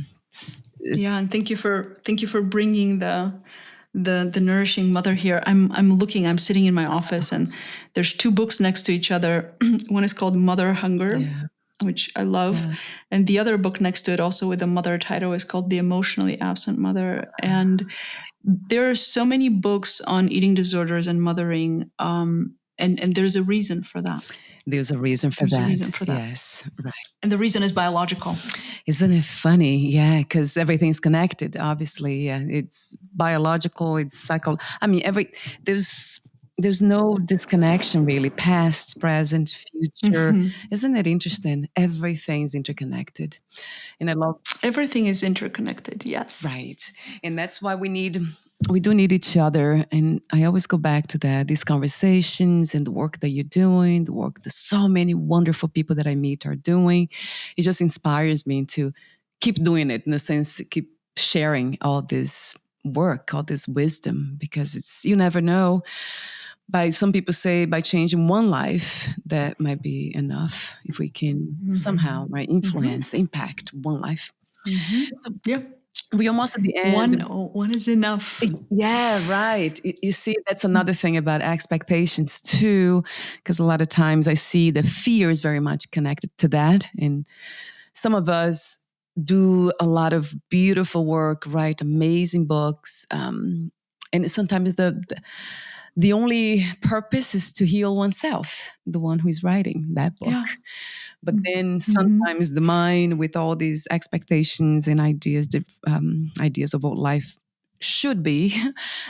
And thank you for bringing the nourishing mother here. I'm sitting in my office, and there's 2 books next to each other. One is called Mother Hunger, which I love. And the other book next to it, also with a mother title, is called The Emotionally Absent Mother. And there are so many books on eating disorders and mothering. And there's a reason for that. There's a reason for that. Yes, right. And the reason is biological. Isn't it funny? Yeah, because everything's connected, obviously. Yeah, it's biological, it's psycho. I mean, there's no disconnection really, past, present, future. Isn't it interesting? Everything's interconnected. And I love... Everything is interconnected, yes. Right. And that's why we do need each other. And I always go back to that, these conversations and the work that you're doing, the work that so many wonderful people that I meet are doing. It just inspires me to keep doing it, in the sense, keep sharing all this work, all this wisdom, because you never know by some people say by changing one life, that might be enough if we can somehow, right, influence, impact one life. So Yeah. we're almost at the end. One is enough. Yeah, right. You see, that's another thing about expectations too, because a lot of times I see the fear is very much connected to that. And some of us do a lot of beautiful work, write amazing books, and sometimes the only purpose is to heal oneself, the one who is writing that book. Yeah. But then sometimes the mind, with all these expectations and ideas of what life should be,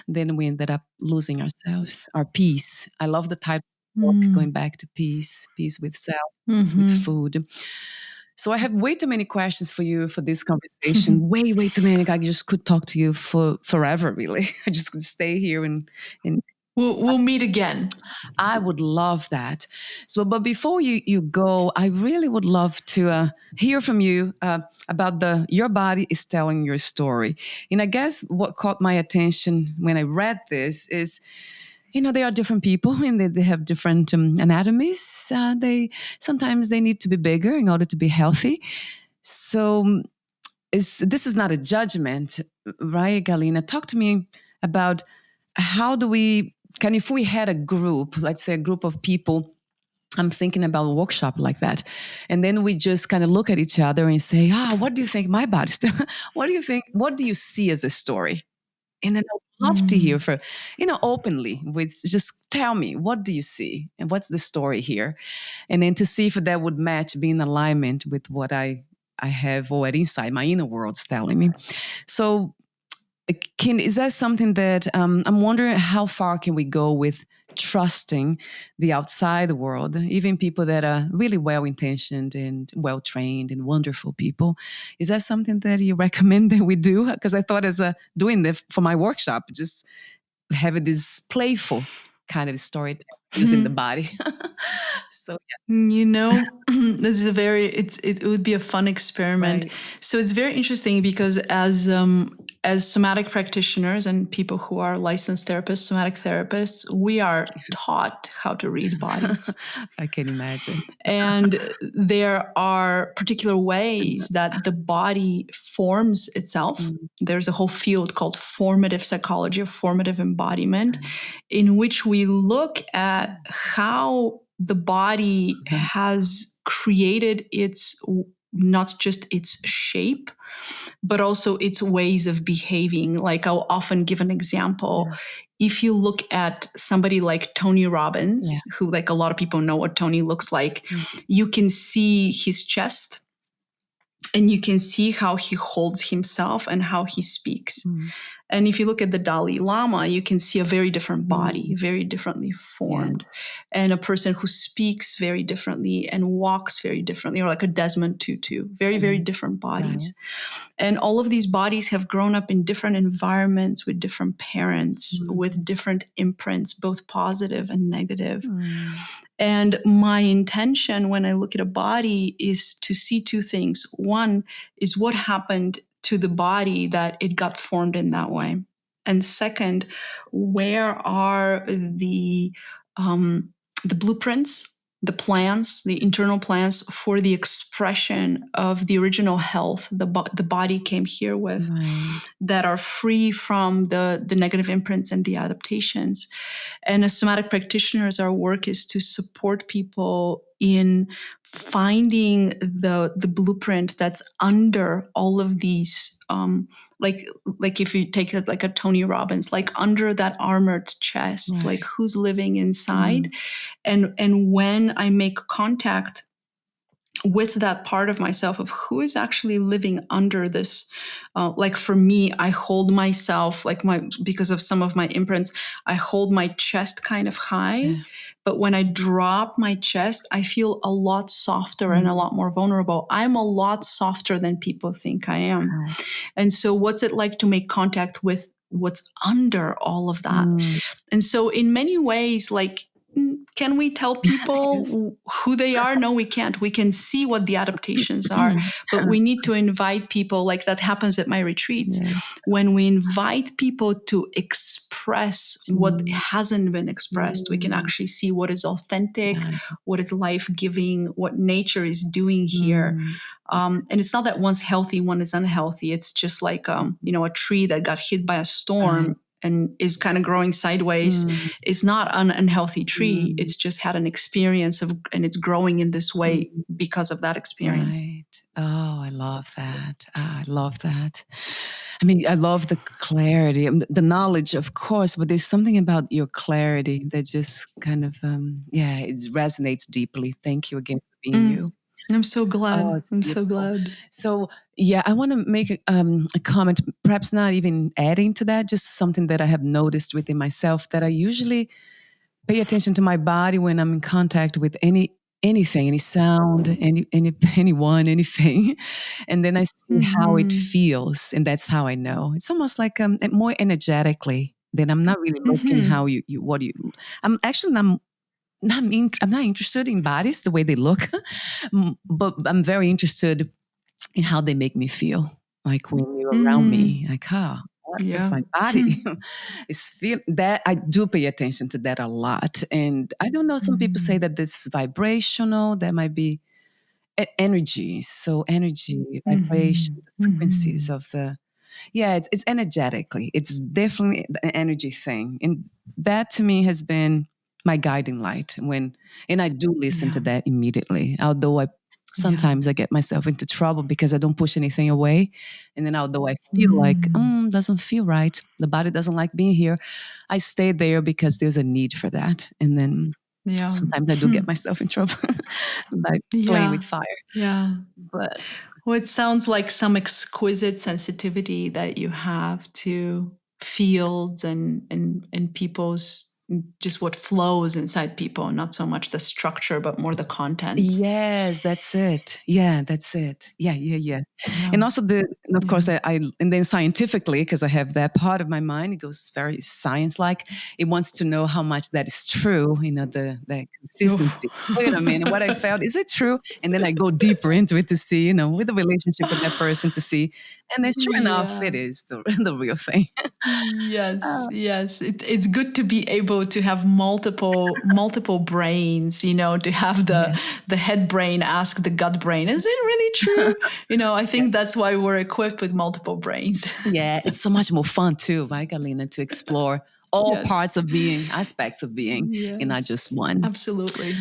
then we ended up losing ourselves, our peace. I love the title of the book, going back to peace, peace with self, peace with food. So I have way too many questions for you for this conversation. Way too many. I just could talk to you for forever, really. I just could stay here and We'll meet again. I would love that. So, but before you go, I really would love to hear from you about your body is telling your story. And I guess what caught my attention when I read this is, they are different people and they have different anatomies. Sometimes they need to be bigger in order to be healthy. So this is not a judgment, right, Galina? Talk to me about how do if we had a group, let's say a group of people, I'm thinking about a workshop like that. And then we just kind of look at each other and say, what do you think my body's what do you think? What do you see as a story? And then I would love to hear openly, with just tell me, what do you see? And what's the story here? And then to see if that would match, be in alignment with what I have already inside my inner world's telling me. So is that something that I'm wondering, how far can we go with trusting the outside world, even people that are really well-intentioned and well-trained and wonderful people? Is that something that you recommend that we do? Because I thought as doing this for my workshop, just having this playful kind of storytelling using the body. So this is it would be a fun experiment. Right. So it's very interesting because as somatic practitioners and people who are licensed therapists, somatic therapists, we are taught how to read bodies. I can imagine. And there are particular ways that the body forms itself. There's a whole field called formative psychology or formative embodiment, in which we look at how the body has created not just its shape, but also its ways of behaving. Like, I'll often give an example. If you look at somebody like Tony Robbins, who, like, a lot of people know what Tony looks like, you can see his chest and you can see how he holds himself and how he speaks. And if you look at the Dalai Lama, you can see a very different body, very differently formed, and a person who speaks very differently and walks very differently, or like a Desmond Tutu, very, very different bodies. And all of these bodies have grown up in different environments with different parents, with different imprints, both positive and negative. And my intention when I look at a body is to see two things. One is what happened to the body that it got formed in that way. And second, where are the blueprints, the plans, the internal plans for the expression of the original health the body came here with, that are free from the negative imprints and the adaptations. And as somatic practitioners, our work is to support people in finding the blueprint that's under all of these, like if you take it like a Tony Robbins, like under that armored chest, like who's living inside. And when I make contact with that part of myself of who is actually living under this, like for me, I hold myself because of some of my imprints, I hold my chest kind of high. But when I drop my chest, I feel a lot softer and a lot more vulnerable. I'm a lot softer than people think I am. And so what's it like to make contact with what's under all of that? And so in many ways, like, can we tell Yes. people who they are? No, we can't. We can see what the adaptations are, but we need to invite people. Like that happens at my retreats. Yeah. When we invite people to express what Mm. hasn't been expressed, we can actually see what is authentic, Yeah. what is life-giving, what nature is doing here. Mm. And it's not that one's healthy, one is unhealthy. It's just like, a tree that got hit by a storm and is kind of growing sideways Mm. is not an unhealthy tree. Mm. It's just had an experience and it's growing in this way because of that experience. Right. Oh, I love that. I love that. I mean, I love the clarity, the knowledge, of course, but there's something about your clarity that just kind of, it resonates deeply. Thank you again for being you. I'm so Oh, glad. it's I'm so beautiful. glad. So, yeah, I want to make a comment, perhaps not even adding to that, just something that I have noticed within myself that I usually pay attention to my body when I'm in contact with anything, any sound, anyone, anything, and then I see how it feels, and that's how I know. It's almost like more energetically. Then I'm not really looking how you what you. I'm actually I'm not interested in bodies the way they look, but I'm very interested in how they make me feel. Like when you're around me, like, what does Yeah. my body is feel that I do pay attention to that a lot. And I don't know, some people say that this is vibrational, that might be energy. So energy, vibration, the frequencies of it's energetically. It's definitely an energy thing. And that to me has been my guiding light and I do listen to that immediately. Although sometimes I get myself into trouble because I don't push anything away. And then although I feel like, doesn't feel right, the body doesn't like being here, I stay there because there's a need for that. And then sometimes I do get myself in trouble by playing with fire. Yeah. But Well, it sounds like some exquisite sensitivity that you have to fields and people's just what flows inside people, not so much the structure, but more the contents. yes, that's it. Yeah, that's it. Yeah. Yeah. And also of course, and then scientifically, because I have that part of my mind, it goes very science-like. It wants to know how much that is true, the consistency. Wait a minute, what I felt, is it true? And then I go deeper into it to see, with the relationship with that person to see. And then sure enough, it is the real thing. Yes. It's good to be able to have multiple brains, to have the head brain ask the gut brain, is it really true? I think that's why we're equipped with multiple brains. Yeah, it's so much more fun too, right, Galina, to explore all parts of being, aspects of being, and not just one. Absolutely.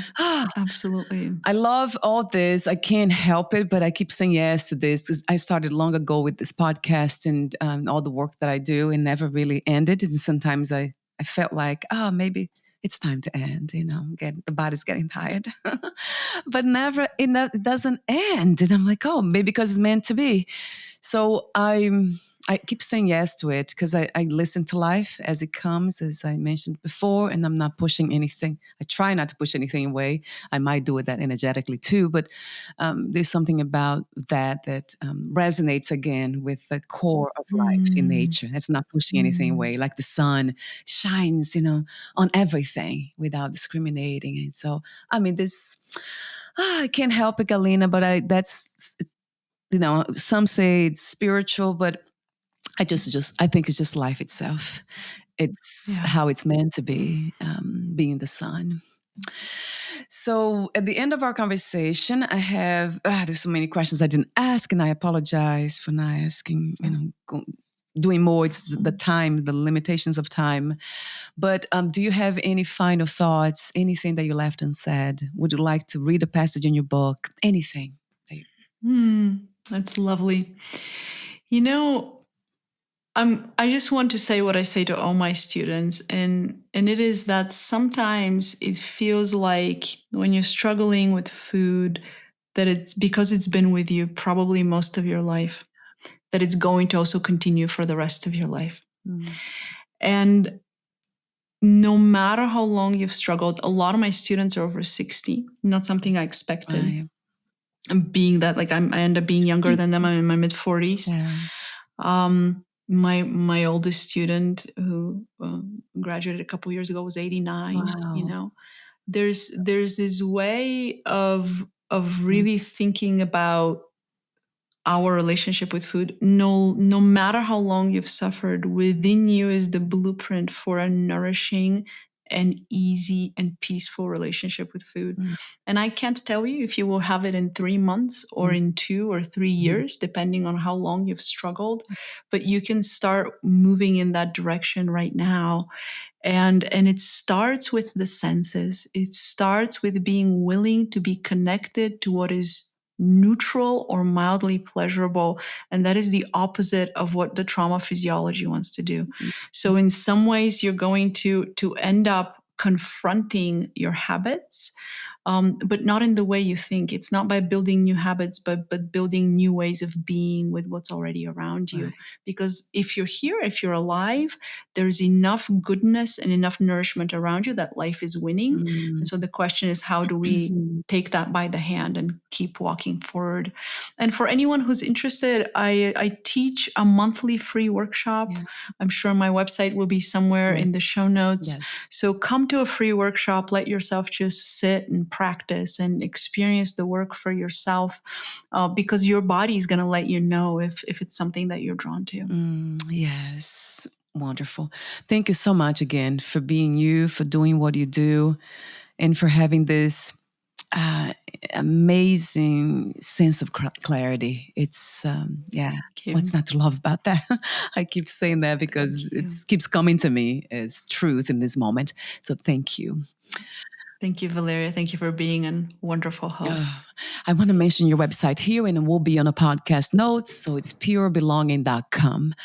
Absolutely. I love all this. I can't help it, but I keep saying yes to this because I started long ago with this podcast and all the work that I do and never really ended. And sometimes I felt like, maybe it's time to end, the body's getting tired. But never, it doesn't end. And I'm like, maybe because it's meant to be. So I keep saying yes to it because I listen to life as it comes, as I mentioned before, and I'm not pushing anything. I try not to push anything away. I might do it that energetically too, but there's something about that resonates again with the core of life in nature. It's not pushing anything away, like the sun shines, on everything without discriminating. And so, I mean, I can't help it, Galina, but that's, some say it's spiritual, but I think it's just life itself. It's how it's meant to be, being the sun. So at the end of our conversation, I have, there's so many questions I didn't ask, and I apologize for not asking, doing more. It's the time, the limitations of time. But do you have any final thoughts, anything that you left unsaid? Would you like to read a passage in your book? Anything? That's lovely. I just want to say what I say to all my students, and it is that sometimes it feels like when you're struggling with food, that it's because it's been with you probably most of your life, that it's going to also continue for the rest of your life. And no matter how long you've struggled, a lot of my students are over 60, not something I expected. Right. And being that, like, I end up being younger than them, I'm in my mid 40s. My oldest student who graduated a couple years ago was 89. Wow. there's this way of really thinking about our relationship with food. No matter how long you've suffered, within you is the blueprint for a nourishing and easy and peaceful relationship with food. And I can't tell you if you will have it in 3 months or in 2 or 3 years, depending on how long you've struggled, but you can start moving in that direction right now. And it starts with the senses. It starts with being willing to be connected to what is neutral or mildly pleasurable, and that is the opposite of what the trauma physiology wants to do. So in some ways you're going to end up confronting your habits, but not in the way you think. It's not by building new habits, but building new ways of being with what's already around you. Right. Because if you're here, if you're alive, there's enough goodness and enough nourishment around you that life is winning. And so the question is, how do we take that by the hand and keep walking forward? And for anyone who's interested, I teach a monthly free workshop. Yeah. I'm sure my website will be somewhere in the show notes. Yes. So come to a free workshop, let yourself just sit and practice and experience the work for yourself, because your body is going to let you know if it's something that you're drawn to. Yes. Wonderful. Thank you so much again for being you, for doing what you do, and for having this amazing sense of clarity. It's, what's not to love about that? I keep saying that because it keeps coming to me as truth in this moment. So thank you. Thank you, Valeria. Thank you for being a wonderful host. I want to mention your website here, and it will be on a podcast notes. So it's purebelonging.com.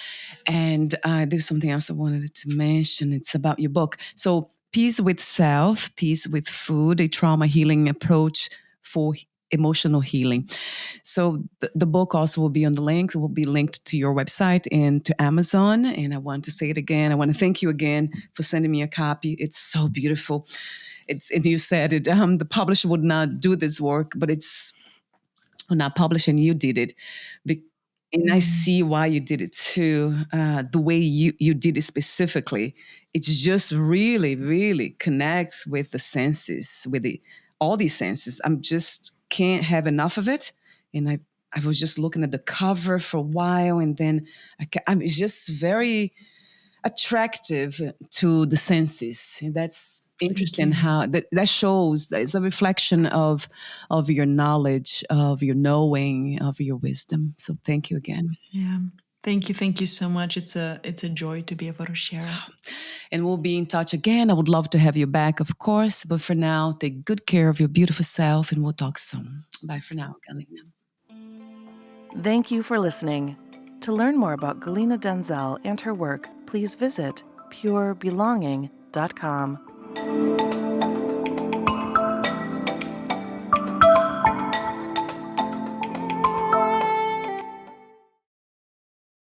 And there's something else I wanted to mention. It's about your book. So Peace with Self, Peace with Food, a trauma healing approach for emotional healing. So the book also will be on the links. It will be linked to your website and to Amazon. And I want to say it again. I want to thank you again for sending me a copy. It's so beautiful. And you said it, the publisher would not do this work, but it's not published and you did it. And I see why you did it too. The way you did it specifically, it's just really, really connects with the senses, with all these senses. I'm just can't have enough of it. And I was just looking at the cover for a while, and then I'm just very attractive to the senses. And that's interesting how that shows that it's a reflection of your knowledge, of your knowing, of your wisdom. So thank you again. Yeah. Thank you so much. It's a joy to be able to share it. And we'll be in touch again. I would love to have you back, of course. But for now, take good care of your beautiful self, and we'll talk soon. Bye for now, Galina. Thank you for listening. To learn more about Galina Denzel and her work, please visit purebelonging.com.